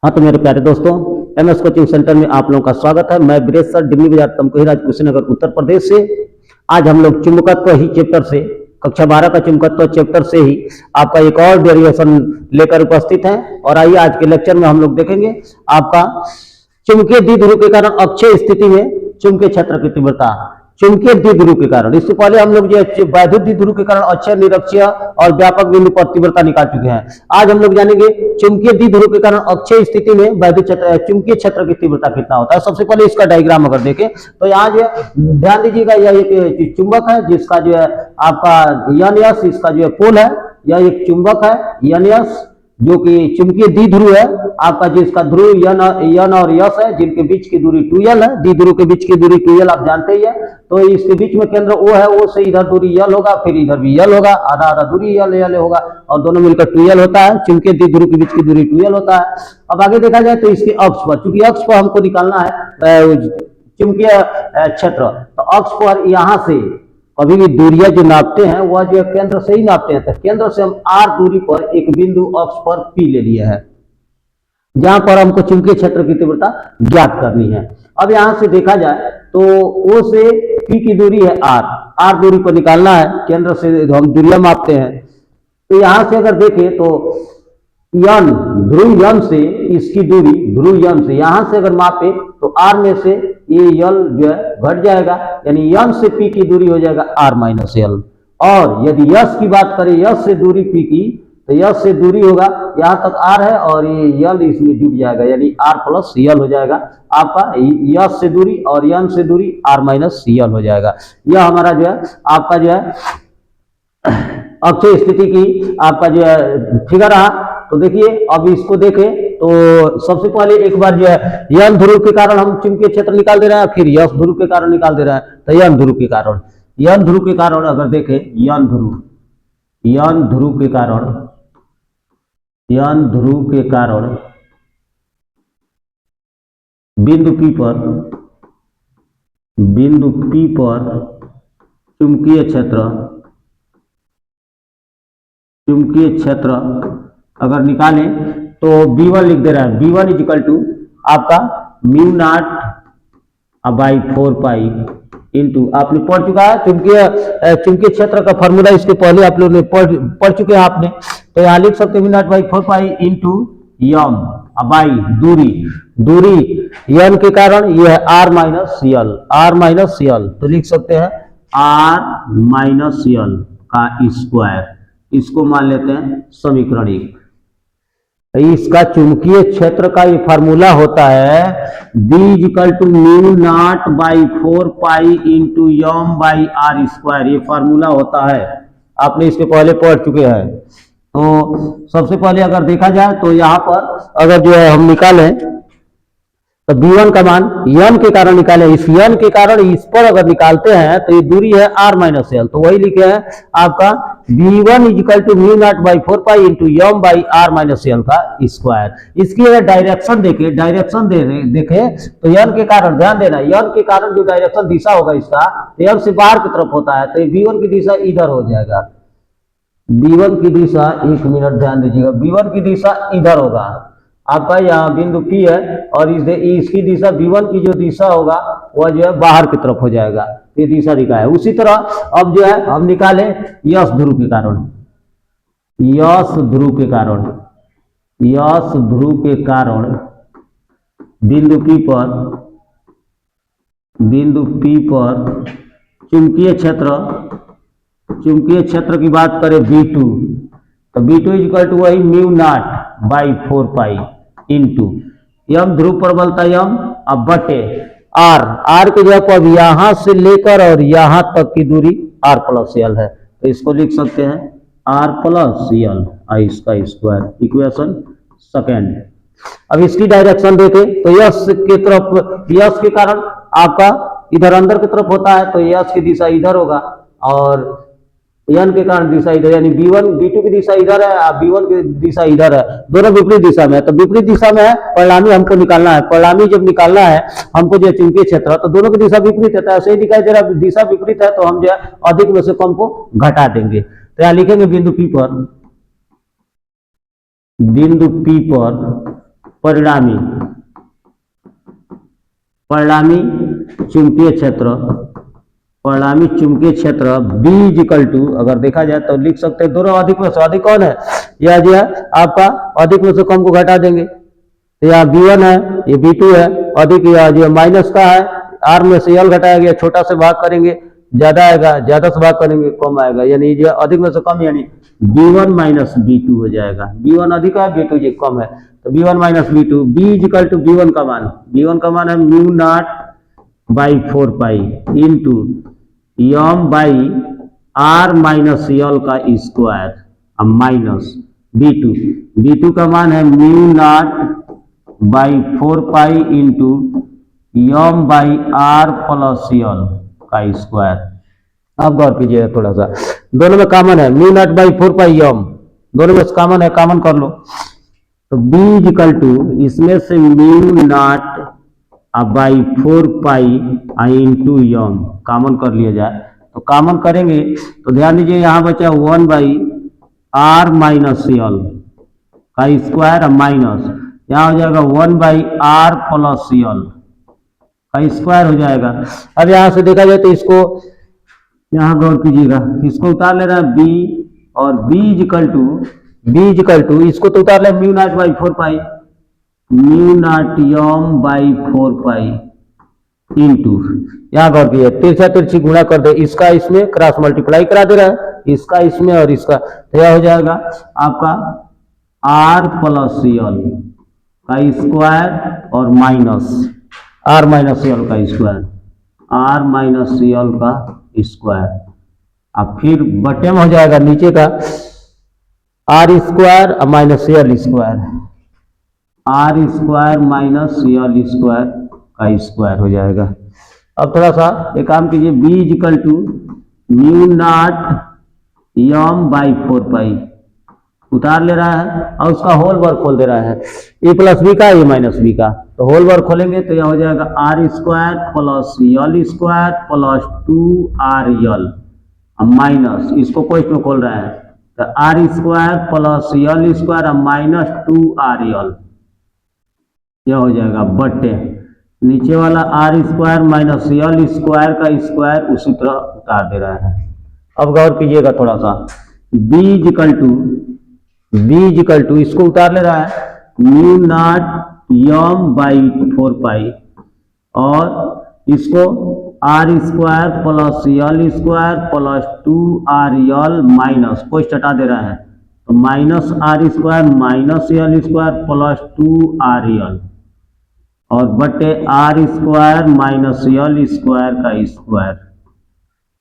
हाँ तो मेरे प्यारे दोस्तों, एमएस कोचिंग सेंटर में आप लोगों का स्वागत है। मैं वीरेश सर, डिमनी बाजार, तमकुहीराज, कुशीनगर, उत्तर प्रदेश से। आज हम लोग चुंबकत्व ही चैप्टर से, कक्षा 12 का चुंबकत्व चैप्टर से ही आपका एक और डेरिवेशन लेकर उपस्थित हैं। और आइए आज के लेक्चर में हम लोग देखेंगे आपका चुंबकीय द्विध्रुव के कारण अक्षय स्थिति में चुंबकीय क्षेत्र की तीव्रता। चुंबकीय द्विध्रुव के कारण, इससे पहले हम लोग जो वैद्युत द्विध्रुव के कारण अक्षय, निरक्षीय और व्यापक बिंदु पर तीव्रता निकाल चुके हैं। आज हम लोग जानेंगे चुंबकीय द्विध्रुव के कारण अक्षय स्थिति में वैद्युत क्षेत्र, चुंबकीय क्षेत्र की तीव्रता कितना होता है। सबसे पहले इसका डायग्राम अगर देखें तो यहाँ जो ध्यान दीजिएगा, यह एक चुंबक है जिसका जो है आपका यन यस, इसका जो है पोल है। यह एक चुंबक है यन यस, जो कि चुंबकीय द्विध्रुव है आपका, जिसका ध्रुव यन और यस है, जिनके बीच की दूरी 2l है। द्विध्रुव के बीच की दूरी 2l आप जानते ही है। तो इसके बीच में केंद्र O है, O से इधर दूरी l होगा, फिर इधर भी l होगा, आधा आधा दूरी l होगा और दोनों मिलकर 2l होता है। चुंबकीय द्विध्रुव के बीच की दूरी 2l होता है। अब आगे देखा जाए तो इसके अक्ष पर, चूंकि अक्ष पर हमको निकालना है चुंबकीय क्षेत्र, तो अक्ष पर यहाँ से कभी भी दूरियां जो नापते हैं वह जो केंद्र से ही नापते हैं। तो केंद्र से हम r दूरी पर एक बिंदु अक्ष पर P ले लिया है, जहां पर हमको चुंबकीय क्षेत्र की तीव्रता ज्ञात करनी है। अब यहां से देखा जाए तो O से P की दूरी है r दूरी पर निकालना है। केंद्र से हम दूरियां मापते हैं। तो यहां से अगर देखें तो यन, ध्रुव यन से इसकी दूरी, ध्रुव यन से यहां से अगर मापे तो r में से ये यल जो है घट जाएगा, यानी यन से P की दूरी हो जाएगा r माइनस यल। और यदि यस की बात करें, यस से दूरी P की, तो यस से दूरी होगा, यहाँ तक r है और ये यल इसमें जुड़ जाएगा, यानी r प्लस यल हो जाएगा आपका। यस से दूरी और यन से दूरी r माइनस यल हो जाएगा। यह हमारा जो है आपका जो है अक्षय स्थिति की आपका जो है फिगर रहा। तो देखिए अब इसको देखें तो सबसे पहले एक बार जो है यन ध्रुव के कारण हम चुंबकीय क्षेत्र निकाल दे रहे हैं, फिर यस ध्रुव के कारण निकाल दे रहे हैं। तो यन ध्रुव के कारण, यन ध्रुव के कारण अगर देखें, यन ध्रुव के कारण, यन ध्रुव के कारण बिंदु P पर चुंबकीय क्षेत्र अगर निकालें तो B1 लिख दे रहा है। B1 इजिकल टू आपका mu naught by 4 pi into, आपने पढ़ चुका है चुंबकीय क्षेत्र का फॉर्मूला, इसके पहले आप लोग ने पढ़ चुके हैं आपने। तो यहाँ लिख सकते हैं mu not by 4 pi into m by दूरी यन के कारण यह है r माइनस यल। तो लिख सकते हैं r माइनस यल का स्क्वायर। इसको मान लेते हैं समीकरण 1। इसका चुंबकीय क्षेत्र का ये फार्मूला होता है B equal to mu not by 4 pi into m by r square. ये फार्मूला होता है, आपने इसके पहले पढ़ चुके हैं। तो सबसे पहले अगर देखा जाए तो यहाँ पर अगर जो है हम निकालें तो B1 का मान यन के कारण निकालें, इस यन के कारण इस पर अगर निकालते हैं तो ये दूरी है r माइनस यल। तो वही लिखे हैं आपका B1 is equal to mu not by 4 pi into m by r minus l का स्क्वायर। इसकी अगर डायरेक्शन देखे तो यन के कारण, ध्यान देना, यन के कारण जो डायरेक्शन दिशा होगा इसका, यन से बाहर की तरफ होता है, तो B1 की दिशा इधर हो जाएगा। B1 की दिशा, एक मिनट ध्यान दीजिएगा, B1 की दिशा इधर होगा आपका, यहाँ बिंदु P है और इसकी दिशा B1 की जो दिशा होगा वह जो है बाहर की तरफ हो जाएगा। ये दिशा दिखा है। उसी तरह अब जो है हम निकालें यस ध्रुव के कारण बिंदु P पर चुंबकीय क्षेत्र की बात करें B2, तो B2 इक्वल टू वही mu not by 4 pi into m ध्रुव प्रबलता यम अब बटे r के जगह पर यहां से लेकर और यहां तक की दूरी r प्लस यल है। तो इसको लिख सकते हैं r प्लस यल इसका स्क्वायर, इक्वेशन सेकेंड। अब इसकी डायरेक्शन देखें तो यस के कारण आपका इधर अंदर की तरफ होता है, तो यस की दिशा इधर होगा और यन के कारण दिशा इधर, यानी B2 की दिशा इधर है, B1 की दिशा इधर है, दोनों विपरीत दिशा में है। तो विपरीत दिशा में है, परिणामी हमको निकालना है। परिणामी जब निकालना है हमको जो चुंबकीय क्षेत्र, तो दोनों की दिशा विपरीत है, तो ऐसे ही दिखाई दे रहा है, दिशा विपरीत है तो हम जो है अधिक में से कम को घटा देंगे। तो यहाँ लिखेंगे बिंदु P पर परिणामी चुंबकीय क्षेत्र, परिणामी चुंबकीय क्षेत्र B इक्वल टू, अगर देखा जाए तो लिख सकते हैं दोनों अधिक में से अधिक कौन है, यह जो है आपका अधिक में से कम को घटा देंगे, तो यहाँ B1 है, ये B2 है, अधिक यह जो माइनस का है, R में से L घटाया गया, छोटा से भाग करेंगे ज्यादा आएगा, ज्यादा से भाग करेंगे कम आएगा, यानी जो अधिक में से कम यानी B1 माइनस B2 हो जाएगा। B1 अधिक है, B2 जो कम है, तो B1 minus B2, B equal to B1 का मान है mu not by 4 pi into m by R minus L का स्क्वायर माइनस B2 का मान है mu not by 4 pi into m by R plus L का स्क्वायर। अब गौर कीजिएगा थोड़ा सा, दोनों में कॉमन है mu not by 4 pi m, दोनों में कॉमन है, कॉमन कर लो, तो B इक्वल टू इसमें से mu not by 4 pi into m common कर लिया जाए, तो कॉमन करेंगे तो ध्यान दीजिए यहाँ बचा 1 बाई R माइनस L का स्क्वायर माइनस यहाँ हो जाएगा 1 बाई R प्लस L का स्क्वायर हो जाएगा। अब यहाँ से देखा जाए तो इसको यहाँ गौर कीजिएगा, इसको उतार ले रहा है B, और B इक्वल टू इसको तो उतार ले mu not by 4 pi, mu nought m by 4 pi into, यहाँ गौर कीजिए तिरछा तिरछी गुणा कर दे, इसका इसमें क्रॉस मल्टीप्लाई करा दे रहा है, इसका इसमें और इसका, तो यह हो जाएगा आपका R प्लस L का स्क्वायर और माइनस R माइनस L का स्क्वायर, R माइनस L का स्क्वायर, अब फिर बटे में हो जाएगा नीचे का R square minus L square, R square minus L square का स्क्वायर हो जाएगा। अब थोड़ा सा एक काम कीजिए, B equal to mu nought m by 4 pi उतार ले रहा है और उसका होल वर्क खोल दे रहा है, ए प्लस बी का ए माइनस बी का, तो होल वर्क खोलेंगे तो यह हो जाएगा R square plus L square plus 2RL minus, इसको क्वेश्चन में खोल रहा है, तो R square plus L square minus 2RL, यह हो जाएगा बटे नीचे वाला R square minus L square का स्क्वायर उसी तरह उतार दे रहा है। अब गौर कीजिएगा थोड़ा सा, B इक्वल टू इसको उतार ले रहा है म्यू नॉट यम बाई 4 पाई और इसको R square plus L square plus 2RL minus कोई हटा दे रहा है, तो minus R square minus L square plus 2RL और बटे R square minus L square का स्क्वायर।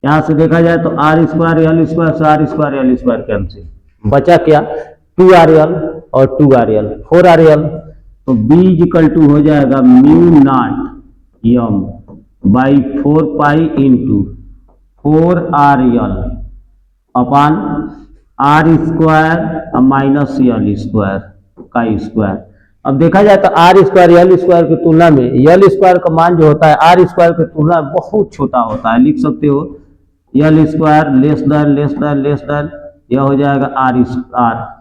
यहां से देखा जाए तो R स्क्वायर L स्क्वायर से R square L square cancel, बचा क्या 2RL और 2RL 4RL, तो B इक्वल टू हो जाएगा mu nought m by 4 pi into 4RL upon R square minus L square का स्क्वायर। अब देखा जाए तो R स्क्वायर L स्क्वायर की तुलना में L स्क्वायर का मान जो होता है R स्क्वायर की तुलना में बहुत छोटा होता है, लिख सकते हो L स्क्वायर लेस देन यह हो जाएगा R,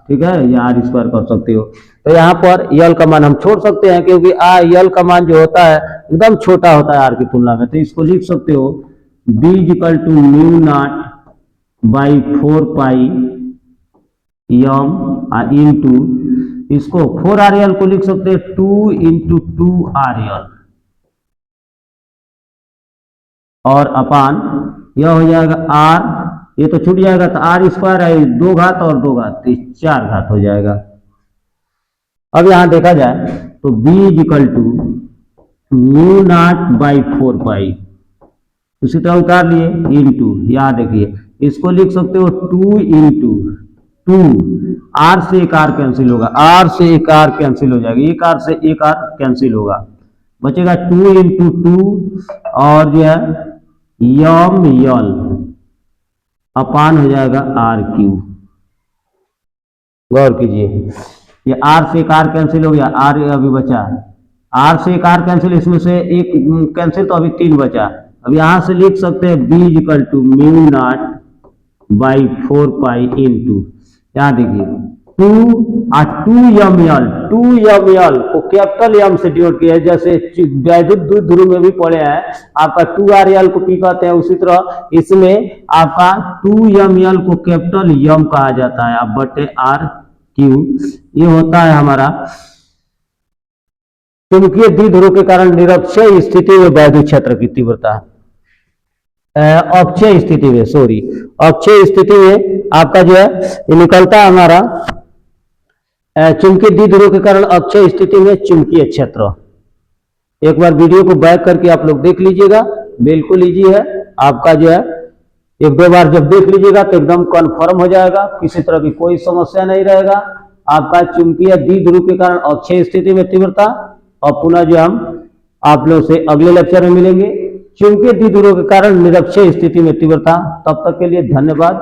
ठीक है, यह R स्क्वायर कर सकते हो। तो यहाँ पर L का मान हम छोड़ सकते हैं क्योंकि L का मान जो होता है एकदम छोटा होता है R की तुलना में, तो इसको लिख सकते हो B equal to mu not by 4 pi m into इसको 4RL को लिख सकते हैं 2 इंटू 2RL और अपान यह हो जाएगा R, ये तो छूट जाएगा तो R स्क्वायर है 2 घात और 2 घात तो 4 घात हो जाएगा। अब यहां देखा जाए तो B equal to mu not by 4 pi उसी तरह उतार लिए इंटू, यहां देखिए इसको लिख सकते हो 2 इंटू 2, R से एक R कैंसिल होगा, R से एक R कैंसिल हो जाएगा, एक R से एक R कैंसिल होगा, बचेगा 2 इंटू 2 और जो है यम यल अपान हो जाएगा R3। गौर कीजिए ये R से एक R कैंसिल हो गया, R अभी बचा, R से एक R कैंसिल, इसमें से एक कैंसिल तो अभी 3 बचा। अब यहां से लिख सकते हैं B equal to mu not by 4 pi into, यहाँ देखिए 2ml को कैपिटल एम से डिनोट किया है, जैसे वैद्युत द्विध्रुव में भी पढ़े हैं आपका 2RL को पी कहते हैं, उसी तरह इसमें आपका 2ml को कैपिटल एम कहा जाता है। अब बटे RQ ये होता है हमारा चुंबकीय द्विध्रुव के कारण निरक्षीय स्थिति में वैद्युत क्षेत्र की तीव्रता, अक्षय स्थिति में, सॉरी अक्षय स्थिति में आपका जो है ये निकलता है हमारा चुंबकीय द्विध्रुव के कारण अक्षय स्थिति में चुंबकीय क्षेत्र। एक बार वीडियो को बैक करके आप लोग देख लीजिएगा, बिल्कुल इजी है आपका जो है, एक दो बार जब देख लीजिएगा तो एकदम कंफर्म हो जाएगा, किसी तरह की कोई समस्या नहीं रहेगा। आपका चुंबकीय द्विध्रुव के कारण अक्षय स्थिति में तीव्रता, और पुनः जो हम आप लोग से अगले लेक्चर में मिलेंगे चुंबकीय द्विध्रुव के कारण निरक्षीय स्थिति में तीव्रता। तब तक के लिए धन्यवाद।